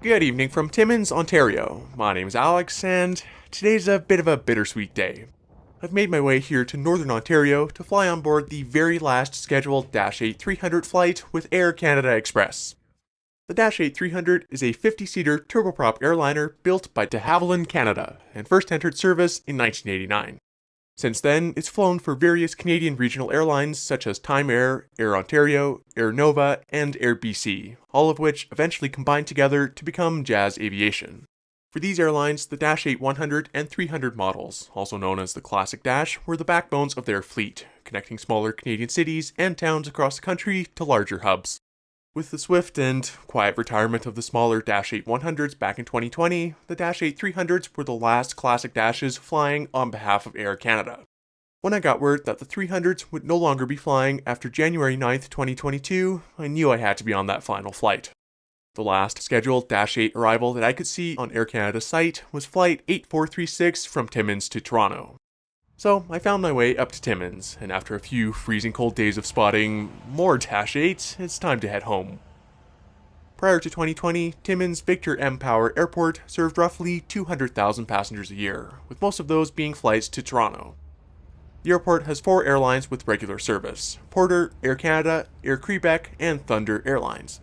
Good evening from Timmins, Ontario. My name is Alex, and today's a bit of a bittersweet day. I've made my way here to Northern Ontario to fly on board the very last scheduled Dash 8 300 flight with Air Canada Express. The Dash 8 300 is a 50-seater turboprop airliner built by de Havilland Canada and first entered service in 1989. Since then, it's flown for various Canadian regional airlines such as Time Air, Air Ontario, Air Nova, and Air BC, all of which eventually combined together to become Jazz Aviation. For these airlines, the Dash 8 100 and 300 models, also known as the Classic Dash, were the backbones of their fleet, connecting smaller Canadian cities and towns across the country to larger hubs. With the swift and quiet retirement of the smaller Dash 8 100s back in 2020, the Dash 8 300s were the last Classic Dashes flying on behalf of Air Canada. When I got word that the 300s would no longer be flying after January 9th, 2022, I knew I had to be on that final flight. The last scheduled Dash 8 arrival that I could see on Air Canada's site was Flight 8436 from Timmins to Toronto. So I found my way up to Timmins, and after a few freezing cold days of spotting more Dash 8s, it's time to head home. Prior to 2020, Timmins Victor M. Power Airport served roughly 200,000 passengers a year, with most of those being flights to Toronto. The airport has 4 airlines with regular service: Porter, Air Canada, Air Quebec, and Thunder Airlines.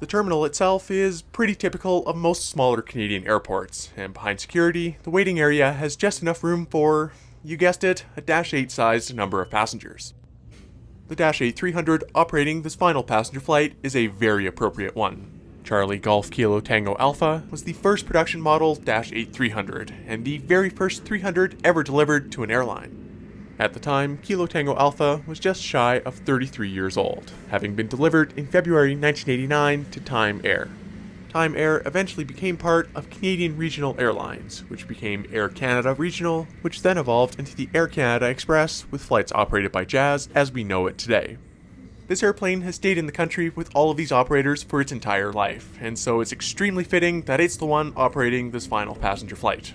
The terminal itself is pretty typical of most smaller Canadian airports, and behind security, the waiting area has just enough room for, you guessed it, a Dash 8-sized number of passengers. The Dash 8 300 operating this final passenger flight is a very appropriate one. Charlie Golf Kilo Tango Alpha was the first production model Dash 8 300, and the very first 300 ever delivered to an airline. At the time, Kilo Tango Alpha was just shy of 33 years old, having been delivered in February 1989 to Time Air. Time Air eventually became part of Canadian Regional Airlines, which became Air Canada Regional, which then evolved into the Air Canada Express with flights operated by Jazz as we know it today. This airplane has stayed in the country with all of these operators for its entire life, and so it's extremely fitting that it's the one operating this final passenger flight.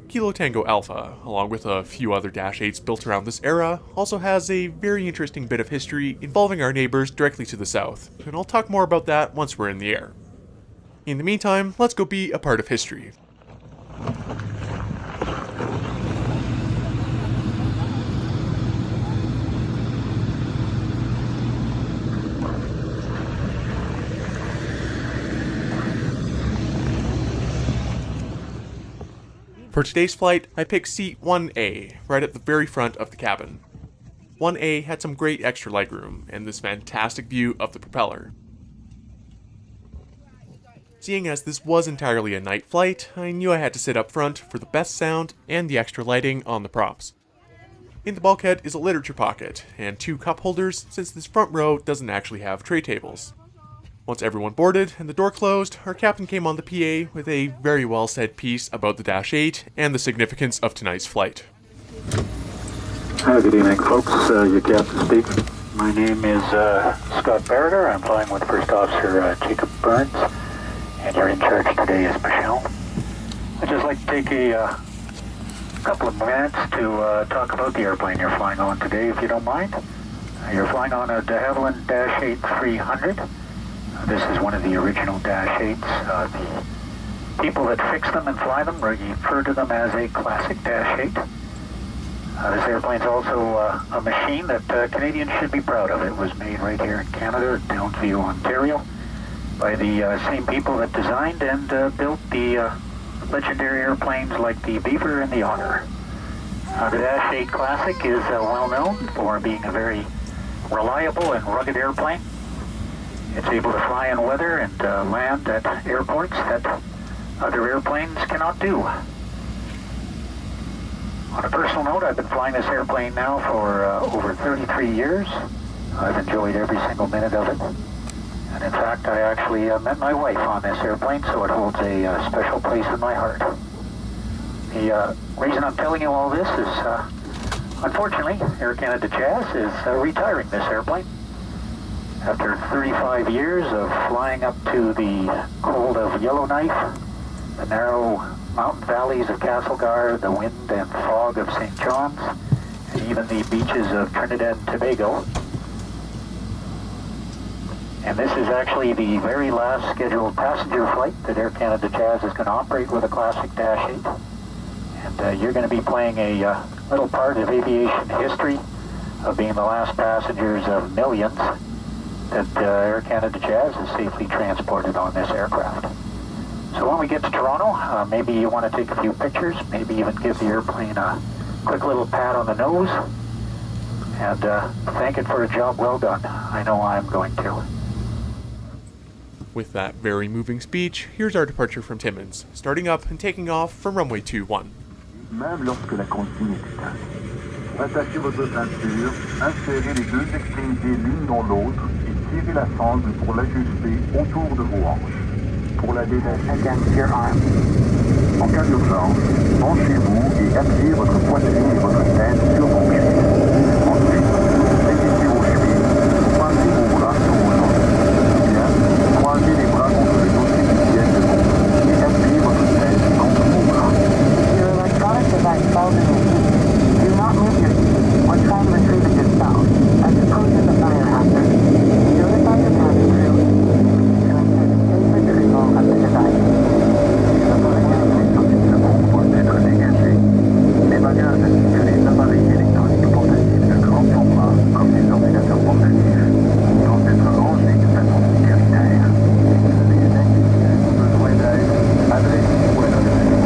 Kilo Tango Alpha, along with a few other Dash 8s built around this era, also has a very interesting bit of history involving our neighbors directly to the south, and I'll talk more about that once we're in the air. In the meantime, let's go be a part of history. For today's flight, I picked seat 1A, right at the very front of the cabin. 1A had some great extra legroom, and this fantastic view of the propeller. Seeing as this was entirely a night flight, I knew I had to sit up front for the best sound and the extra lighting on the props. In the bulkhead is a literature pocket, and 2 cup holders since this front row doesn't actually have tray tables. Once everyone boarded and the door closed, our captain came on the PA with a very well said piece about the Dash 8 and the significance of tonight's flight. Hi, good evening folks, your captain speaking. My name is Scott Barrett. I'm flying with First Officer Jacob Burns, and you're in charge today is Michelle. I'd just like to take a couple of minutes to talk about the airplane you're flying on today, if you don't mind. You're flying on a de Havilland Dash 8 300. This is one of the original Dash 8s. The people that fix them and fly them refer to them as a Classic Dash 8. This airplane's also a machine that Canadians should be proud of. It was made right here in Canada, at Downsview, Ontario, by the same people that designed and built the legendary airplanes like the Beaver and the Otter. The Dash 8 Classic is well known for being a very reliable and rugged airplane. It's able to fly in weather and land at airports that other airplanes cannot do. On a personal note, I've been flying this airplane now for over 33 years. I've enjoyed every single minute of it. And in fact, I actually met my wife on this airplane, so it holds a special place in my heart. The reason I'm telling you all this is, unfortunately, Air Canada Jazz is retiring this airplane. After 35 years of flying up to the cold of Yellowknife, the narrow mountain valleys of Castlegar, the wind and fog of St. John's, and even the beaches of Trinidad and Tobago, And this is actually the very last scheduled passenger flight that Air Canada Jazz is going to operate with a classic Dash 8. And you're going to be playing a little part of aviation history of being the last passengers of millions that Air Canada Jazz has safely transported on this aircraft. So when we get to Toronto, maybe you want to take a few pictures, maybe even give the airplane a quick little pat on the nose, and thank it for a job well done. I know I'm going to. With that very moving speech, here's our departure from Timmins, starting up and taking off from runway 21. Même lorsque la consigne est éteinte. Attachez votre ceinture, insérez les deux extrémités l'une dans l'autre et tirez la sangle pour l'ajuster autour de vos hanches. Pour la détacher against your arm. En cas d'urgence, penchez-vous et appuyez votre poitrine et votre tête sur vos cuisses. Ensuite, dévissez vos chevilles, passez vos bras sur vos jambes. Bien, croisez les bras contre le dossier du siège de contrôle et appuyez votre tête contre vos bras. Your electronic device falls in your seat. Do not move your seat or try to retrieve it yourself, as approaches a fire hazard. Notify your cabin crew to ensure the safe retrieval of the device. Les appareils électroniques doivent être dégagés. Les bagages ainsi que les appareils électroniques portatifs de grand format, comme les ordinateurs portatifs, doivent être rangés de façon sécuritaire. Si vous avez une inquiétude ou besoin d'aide, adressez-vous à notre service.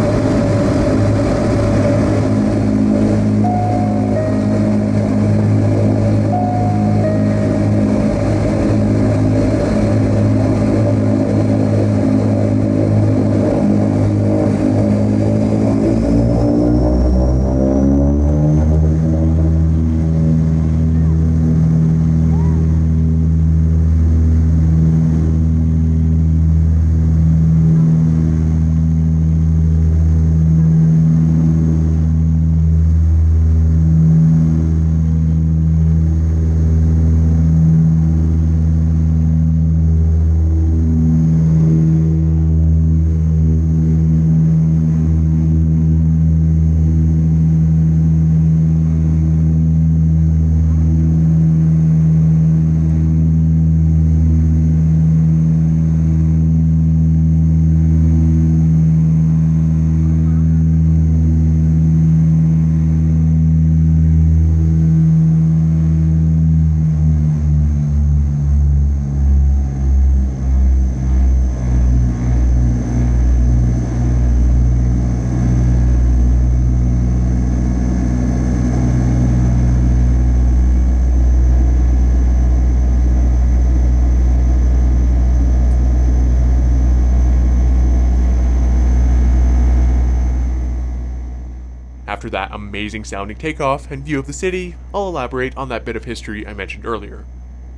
After that amazing sounding takeoff and view of the city, I'll elaborate on that bit of history I mentioned earlier.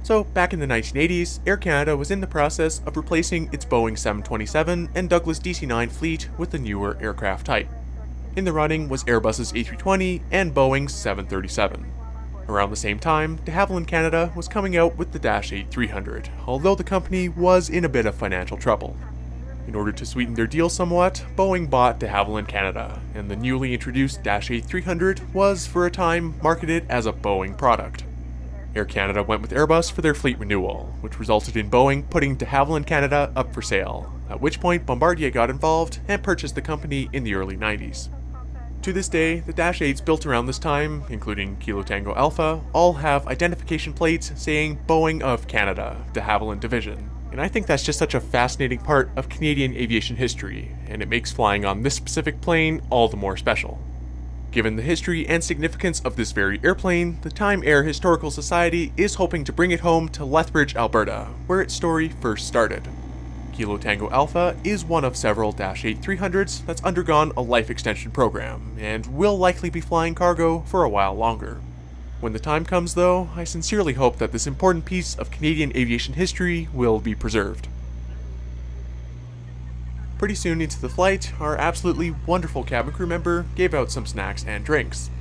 So, back in the 1980s, Air Canada was in the process of replacing its Boeing 727 and Douglas DC-9 fleet with the newer aircraft type. In the running was Airbus's A320 and Boeing's 737. Around the same time, de Havilland Canada was coming out with the Dash 8-300, although the company was in a bit of financial trouble. In order to sweeten their deal somewhat, Boeing bought de Havilland Canada, and the newly introduced Dash 8-300 was, for a time, marketed as a Boeing product. Air Canada went with Airbus for their fleet renewal, which resulted in Boeing putting de Havilland Canada up for sale, at which point Bombardier got involved and purchased the company in the early 90s. To this day, the Dash 8s built around this time, including Kilo Tango Alpha, all have identification plates saying Boeing of Canada, de Havilland Division. And I think that's just such a fascinating part of Canadian aviation history, and it makes flying on this specific plane all the more special. Given the history and significance of this very airplane, the Time Air Historical Society is hoping to bring it home to Lethbridge, Alberta, where its story first started. Kilo Tango Alpha is one of several Dash 8-300s that's undergone a life extension program, and will likely be flying cargo for a while longer. When the time comes though, I sincerely hope that this important piece of Canadian aviation history will be preserved. Pretty soon into the flight, our absolutely wonderful cabin crew member gave out some snacks and drinks.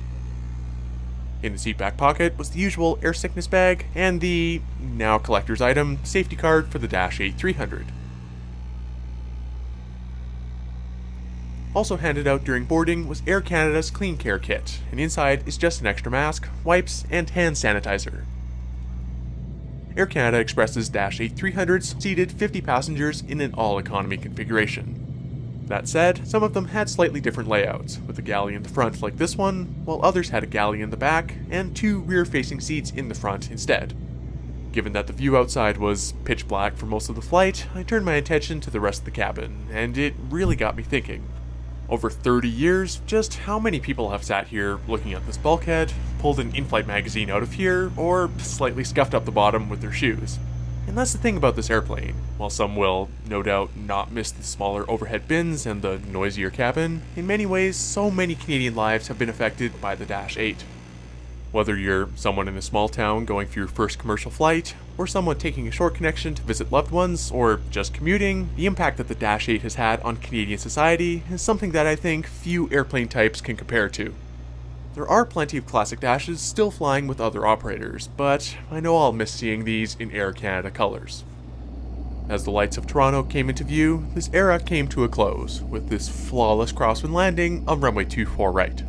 In the seat back pocket was the usual air sickness bag and the, now collector's item, safety card for the Dash 8-300. Also handed out during boarding was Air Canada's Clean Care Kit, and inside is just an extra mask, wipes, and hand sanitizer. Air Canada Express's Dash 8-300s seated 50 passengers in an all-economy configuration. That said, some of them had slightly different layouts, with a galley in the front like this one, while others had a galley in the back and 2 rear-facing seats in the front instead. Given that the view outside was pitch black for most of the flight, I turned my attention to the rest of the cabin, and it really got me thinking. Over 30 years, just how many people have sat here looking at this bulkhead, pulled an in-flight magazine out of here, or slightly scuffed up the bottom with their shoes? And that's the thing about this airplane. While some will, no doubt, not miss the smaller overhead bins and the noisier cabin, in many ways, so many Canadian lives have been affected by the Dash 8. Whether you're someone in a small town going for your first commercial flight, or someone taking a short connection to visit loved ones, or just commuting, the impact that the Dash 8 has had on Canadian society is something that I think few airplane types can compare to. There are plenty of classic Dashes still flying with other operators, but I know I'll miss seeing these in Air Canada colors. As the lights of Toronto came into view, this era came to a close, with this flawless crosswind landing on runway 24 right.